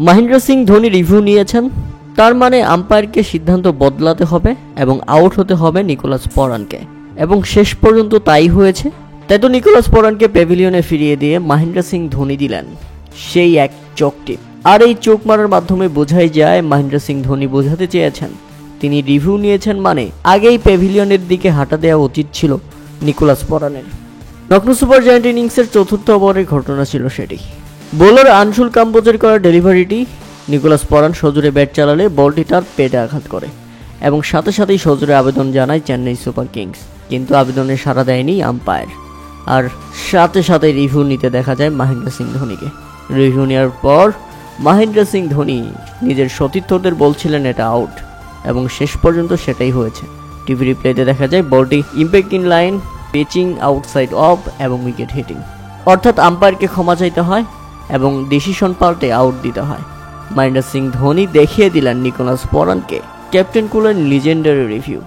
Mahendra Singh Dhoni review নিয়েছেন, তার মানে আম্পায়ারকে সিদ্ধান্ত বদলাতে হবে এবং আউট হতে হবে নিকোলাস পরানকে, এবং শেষ পর্যন্ত তাই হয়েছে। তাই তো নিকোলাস পরানকে প্যাভিলিয়নে ফিরিয়ে দিয়ে মহেন্দ্র সিং ধোনি দিলেন সেই এক চোখ টিপ। আর এই চোখ মারার মাধ্যমে বোঝাই যায় মহেন্দ্র সিং ধোনি বোঝাতে চেয়েছেন তিনি রিভিউ নিয়েছেন, মানে আগেই প্যাভিলিয়নের দিকে হাঁটা দেওয়া উচিত ছিল নিকোলাস পরানের। লখনৌ সুপার জায়ান্ট ইনিংসের চতুর্থ ওভারের ঘটনা ছিল সেটি। বোলার আনসুল কাম্বোজের করা ডেলিভারিটি নিকোলাস পরান সজোরে ব্যাট চালালে বলটি তার পেটে আঘাত করে এবং সাথে সাথেই সজোরে আবেদন জানায় চেন্নাই সুপার কিংস, কিন্তু আবেদনে সাড়া দেয়নি আম্পায়ার। আর সাথে সাথে রিভিউ নিতে দেখা যায় মহেন্দ্র সিং ধোনিকে। রিভিউ নেওয়ার পর মহেন্দ্র সিং ধোনি নিজের সতীর্থদের বলছিলেন এটা আউট, এবং শেষ পর্যন্ত সেটাই হয়েছে। টিভি রিপ্লেতে দেখা যায় বলটি impact in line, pitching outside of এবং উইকেট হিটিং। অর্থাৎ আম্পায়ারকে ক্ষমা চাইতে হয় এবং ডিসিশন পাল্টে আউট দিতে হয়। মহেন্দ্র সিং ধোনি দেখিয়ে দিলেন নিকোলাস পরানকে ক্যাপ্টেন কুলের লিজেন্ডারি রিভিউ।